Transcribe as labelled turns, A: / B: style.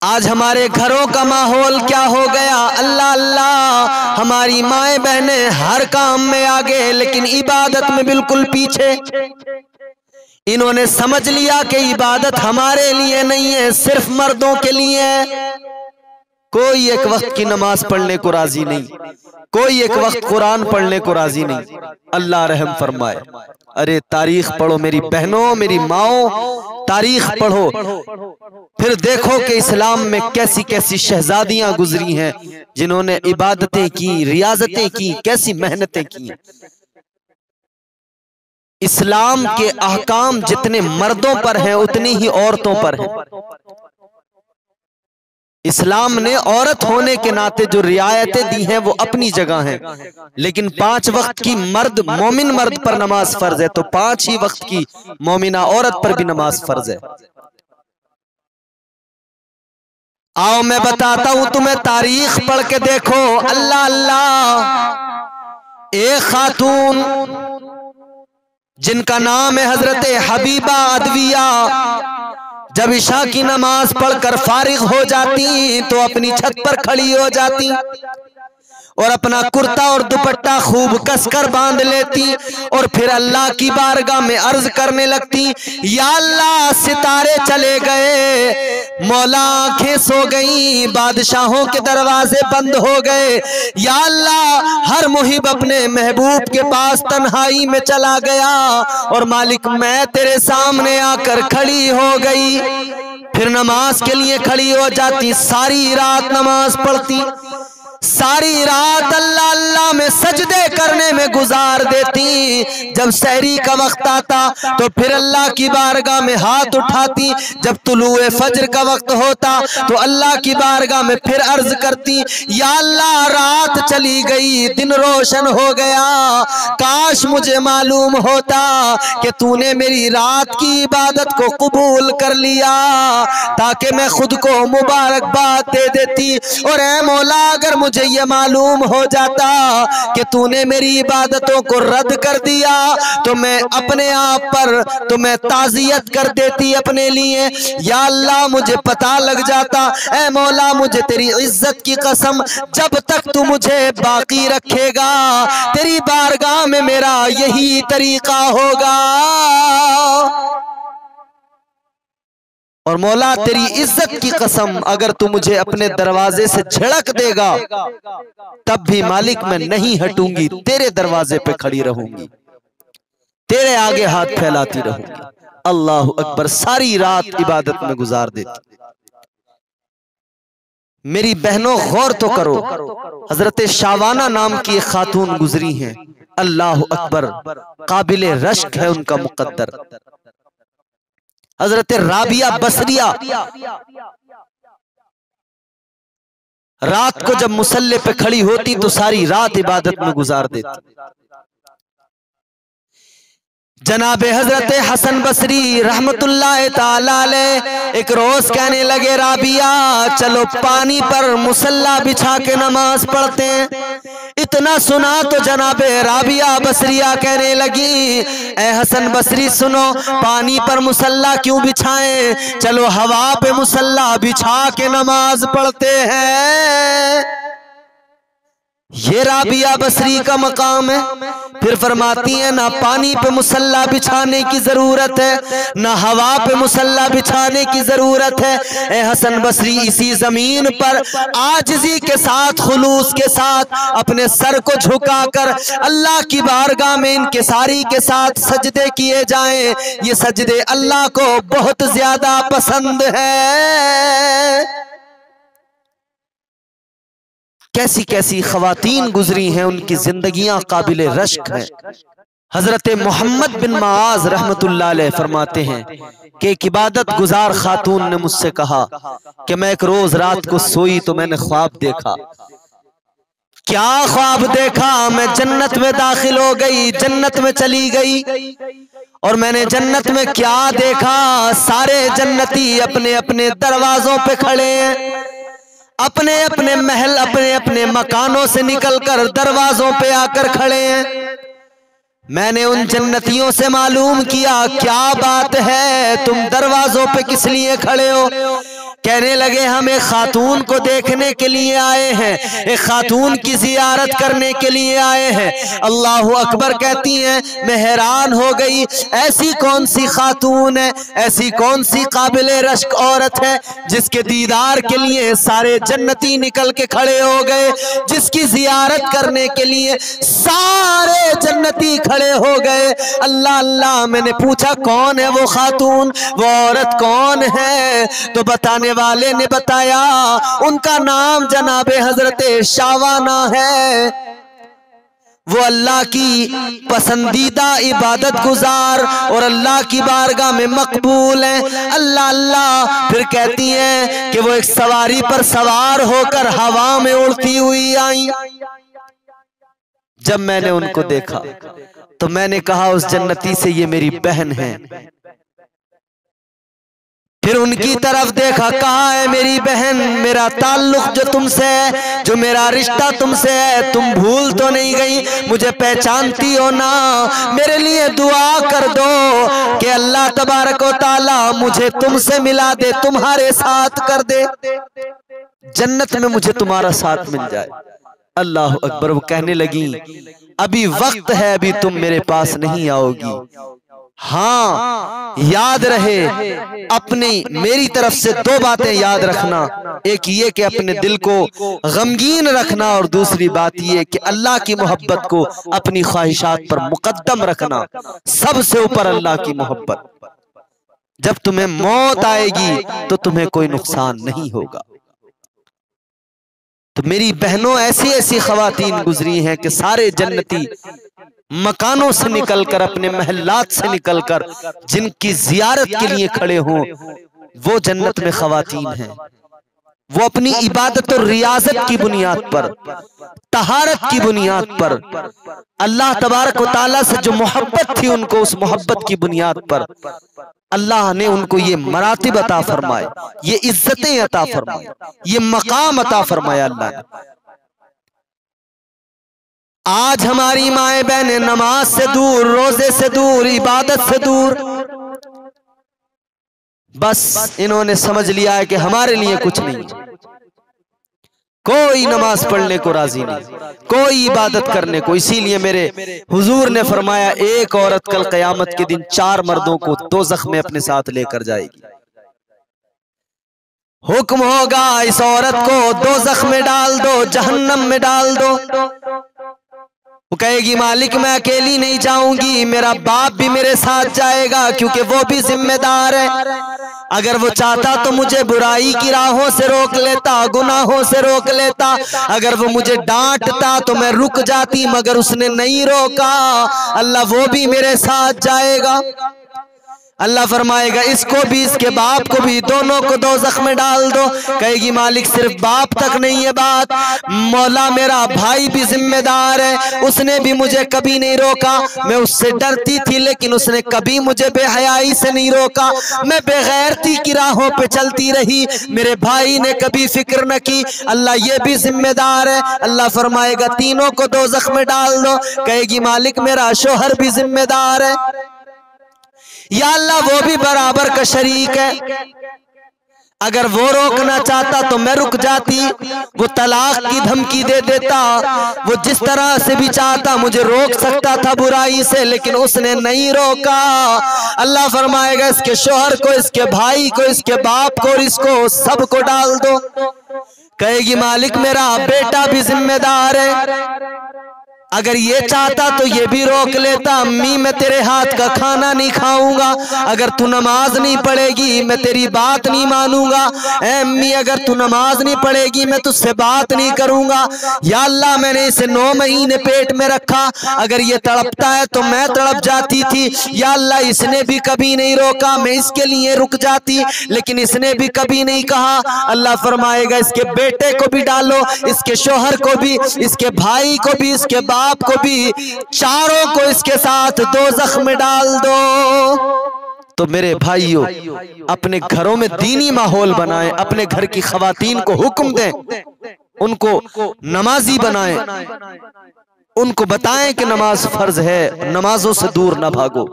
A: आज हमारे घरों का माहौल क्या हो गया। अल्लाह अल्लाह, हमारी माए बहनें हर काम में आगे लेकिन इबादत में बिल्कुल पीछे। इन्होंने समझ लिया कि इबादत हमारे लिए नहीं है, सिर्फ मर्दों के लिए है। कोई एक वक्त की नमाज पढ़ने को राजी नहीं, कोई एक वक्त कुरान पढ़ने को राजी नहीं। अल्लाह रहम फरमाए। अरे तारीख पढ़ो मेरी बहनों, मेरी माओ, तारीख पढ़ो, फिर देखो कि इस्लाम में कैसी कैसी शहजादियां गुजरी हैं जिन्होंने इबादतें की, रियाजतें की, कैसी मेहनतें की। इस्लाम के अहकाम जितने मर्दों पर हैं उतनी ही औरतों पर हैं। इस्लाम ने औरत होने के नाते जो रियायतें दी हैं वो अपनी जगह हैं, लेकिन 5 वक्त की मर्द मोमिन मर्द पर नमाज फर्ज है, तो 5 ही वक्त की मोमिना औरत पर भी नमाज फर्ज है। आओ मैं बताता हूं तुम्हें, तारीख पढ़ के देखो। अल्लाह अल्लाह, एक खातून जिनका नाम है हजरत हबीबा अदविया, जब इशा की नमाज पढ़कर फारिग हो जाती तो अपनी छत पर खड़ी हो जाती और अपना कुर्ता और दुपट्टा खूब कसकर बांध लेती और फिर अल्लाह की बारगाह में अर्ज करने लगती, या अल्लाह सितारे चले गए, मौला आंखें सो गई, बादशाहों के दरवाजे बंद हो गए, या अल्लाह हर मुहिब अपने महबूब के पास तन्हाई में चला गया और मालिक मैं तेरे सामने आकर खड़ी हो गई। फिर नमाज के लिए खड़ी हो जाती, सारी रात नमाज पढ़ती, सारी रात अल्लाह अल्लाह में सजदे करने में गुजार देती। जब सहरी का वक्त आता तो फिर अल्लाह की बारगाह में हाथ उठाती। जब तुलुए फज्र का वक्त होता तो अल्लाह की बारगाह में फिर अर्ज करती, या अल्लाह रात चली गई, दिन रोशन हो गया, काश मुझे मालूम होता कि तूने मेरी रात की इबादत को कबूल कर लिया, ताकि मैं खुद को मुबारकबाद दे देती। और ऐ मौला अगर मुझे ये मालूम हो जाता कि तूने मेरी इबादतों को रद्द कर दिया तो मैं अपने आप पर तो मैं ताज़ियत कर देती अपने लिए। या अल्लाह मुझे पता लग जाता, ऐ मौला मुझे तेरी इज्जत की कसम, जब तक तू मुझे बाकी रखेगा तेरी बारगाह में मेरा यही तरीका होगा। और मौला तेरी इज्जत की कसम, अगर तू मुझे अपने दरवाजे से झिड़क देगा तब भी मालिक मैं नहीं हटूंगी, तेरे दरवाजे पे खड़ी रहूंगी, तेरे आगे हाथ फैलाती रहूंगी। अल्लाह अकबर, सारी रात इबादत में गुजार देती। मेरी बहनों गौर तो करो, हजरत शावाना नाम की एक खातून गुजरी हैं, अल्लाह अकबर, काबिले रश्क है उनका मुकद्दर। हजरत राबिया बसरिया रात को जब मुसल्ले पे खड़ी होती तो सारी रात इबादत में गुजार देती। जनाबे हजरत हसन बसरी रहमतुल्लाह ताला अलैह एक रोज कहने लगे, राबिया चलो पानी पर मुसल्ला बिछा के नमाज पढ़ते हैं। इतना सुना तो जनाबे राबिया बसरिया कहने लगी, ए हसन बसरी सुनो, पानी पर मुसल्ला क्यों बिछाएं, चलो हवा पे मुसल्ला बिछा के नमाज पढ़ते हैं। ये राबिया बसरी का मकाम है। फिर फरमाती है ना पानी पे मुसल्ला बिछाने की जरूरत है, ना हवा पे मुसल्ला बिछाने की जरूरत है। ए हसन बसरी इसी जमीन पर आजिज़ी के साथ, खुलूस के साथ अपने सर को झुकाकर अल्लाह की बारगाह में इनकिसारी के साथ सजदे किए जाएं, ये सजदे अल्लाह को बहुत ज्यादा पसंद है। कैसी कैसी खवातीन गुजरी हैं, उनकी जिंदगियां काबिले रश्क हैं। हजरत मोहम्मद बिन माज रहमतुल्लाह अलैह फरमाते हैं कि एक इबादत गुजार खातून ने मुझसे कहा कि मैं एक रोज रात को सोई तो मैंने ख्वाब देखा। क्या ख्वाब देखा, मैं जन्नत में दाखिल हो गई, जन्नत में चली गई। और मैंने जन्नत में क्या देखा, सारे जन्नती अपने अपने दरवाजों पे खड़े हैं, अपने अपने महल, अपने अपने मकानों से निकलकर दरवाजों पे आकर खड़े हैं। मैंने उन जन्नतियों से मालूम किया क्या बात है, तुम दरवाजों पे किस लिए खड़े हो। कहने लगे हम एक खातून को देखने के लिए आए हैं, एक खातून की जियारत करने के लिए आए हैं। अल्लाह अकबर कहती हैं, मैं हैरान हो गई, ऐसी कौन सी खातून है, ऐसी कौन सी काबिले रश्क औरत है जिसके दीदार के लिए सारे जन्नती निकल के खड़े हो गए, जिसकी जियारत करने के लिए सारे जन्नती खड़े हो गए। अल्लाह अल्लाह, मैंने पूछा कौन है वो खातून, वो औरत कौन है? तो बताने वाले ने बताया उनका नाम जनाबे हजरत शावाना है। वो अल्लाह की पसंदीदा इबादत गुजार और अल्लाह की बारगाह में मकबूल है। अल्लाह अल्लाह, फिर कहती हैं कि वो एक सवारी पर सवार होकर हवा में उड़ती हुई आई। जब मैंने उनको देखा तो मैंने कहा उस जन्नती से ये मेरी बहन है। फिर उनकी तरफ देखा, कहा है मेरी बहन, मेरा ताल्लुक जो तुमसे है, जो मेरा रिश्ता तुमसे है, तुम भूल तो नहीं गई, मुझे पहचानती हो ना? मेरे लिए दुआ कर दो कि अल्लाह तबारक व ताला मुझे तुमसे मिला दे, तुम्हारे साथ कर दे, जन्नत में मुझे तुम्हारा साथ मिल जाए। अल्लाह अकबर। वो कहने लगी अभी वक्त है, अभी तुम मेरे पास नहीं आओगी। हाँ, याद रहे, अपनी मेरी तरफ से दो बातें याद रखना, एक ये कि अपने दिल को गमगीन रखना और दूसरी बात ये कि अल्लाह की मोहब्बत को अपनी ख्वाहिशात पर मुकद्दम रखना, सबसे ऊपर अल्लाह की मोहब्बत। जब तुम्हें मौत आएगी तो तुम्हें कोई नुकसान नहीं होगा। तो मेरी बहनों, ऐसी ऐसी खवातीन गुजरी हैं कि सारे जन्नती मकानों से निकलकर, अपने महल्लात से निकलकर जिनकी जियारत के लिए खड़े हों, वो जन्नत में खवातीन हैं। वो अपनी इबादत और रियाजत की बुनियाद पर, तहारत की बुनियाद पर, अल्लाह तबारक व तआला से जो मोहब्बत थी उनको, उस मोहब्बत की बुनियाद पर अल्लाह ने उनको ये मरातिब अता फरमाए, ये इज्जतें अता फरमाए, ये मकाम अता फरमाया अल्लाह ने। आज हमारी माएं बहनें नमाज से दूर, रोजे से दूर, इबादत से दूर, बस इन्होंने समझ लिया है कि हमारे लिए कुछ नहीं, कोई नमाज पढ़ने को राजी नहीं, कोई इबादत करने को। इसीलिए मेरे हुजूर ने फरमाया एक औरत कल क़यामत के दिन 4 मर्दों को दोज़ख में अपने साथ लेकर जाएगी। हुक्म होगा इस औरत को दोज़ख में डाल दो, जहन्नम में डाल दो। वो कहेगी मालिक मैं अकेली नहीं जाऊंगी, मेरा बाप भी मेरे साथ जाएगा क्योंकि वो भी जिम्मेदार है। अगर वो चाहता तो मुझे बुराई की राहों से रोक लेता, गुनाहों से रोक लेता, अगर वो मुझे डांटता तो मैं रुक जाती, मगर उसने नहीं रोका। अल्लाह वो भी मेरे साथ जाएगा। अल्लाह फरमाएगा इसको भी, इसके बाप को भी, दोनों को दोज़ख में डाल दो। कहेगी मालिक सिर्फ बाप तक नहीं है बात, मौला मेरा भाई भी जिम्मेदार है, उसने भी मुझे कभी नहीं रोका। मैं उससे डरती थी लेकिन उसने कभी मुझे बेहयाई से नहीं रोका, मैं बेगैरती की राहों पे चलती रही, मेरे भाई ने कभी फिक्र न की। अल्लाह ये भी जिम्मेदार है। अल्लाह फरमाएगा तीनों को दोज़ख में डाल दो। कहेगी मालिक मेरा शोहर भी जिम्मेदार है। या अल्लाह वो भी बराबर का शरीक है, अगर वो रोकना चाहता तो मैं रुक जाती, वो तलाक की धमकी दे देता, वो जिस तरह से भी चाहता मुझे रोक सकता था बुराई से, लेकिन उसने नहीं रोका। अल्लाह फरमाएगा इसके शोहर को, इसके भाई को, इसके बाप को और इसको सबको डाल दो। कहेगी मालिक मेरा बेटा भी जिम्मेदार है, अगर ये चाहता तो ये भी रोक लेता, अम्मी मैं तेरे हाथ का खाना नहीं खाऊंगा, अगर तू नमाज नहीं पढ़ेगी मैं तेरी बात नहीं मानूंगा, अम्मी अगर तू नमाज नहीं पढ़ेगी मैं तुझसे बात नहीं करूंगा। या अल्लाह मैंने इसे 9 महीने पेट में रखा, अगर ये तड़पता है तो मैं तड़प जाती थी। या अल्लाह इसने भी कभी नहीं रोका, मैं इसके लिए रुक जाती, लेकिन इसने भी कभी नहीं कहा। अल्लाह फरमाएगा इसके बेटे को भी डालो, इसके शोहर को भी, इसके भाई को भी, इसके बाप को भी, चारों को इसके साथ दोज़ख में डाल दो। तो मेरे भाइयों अपने घरों में दीनी माहौल बनाएं, अपने घर की खवातीन को हुक्म दें, उनको नमाजी बनाएं, उनको बताएं कि नमाज फर्ज है, नमाजों से दूर ना भागो।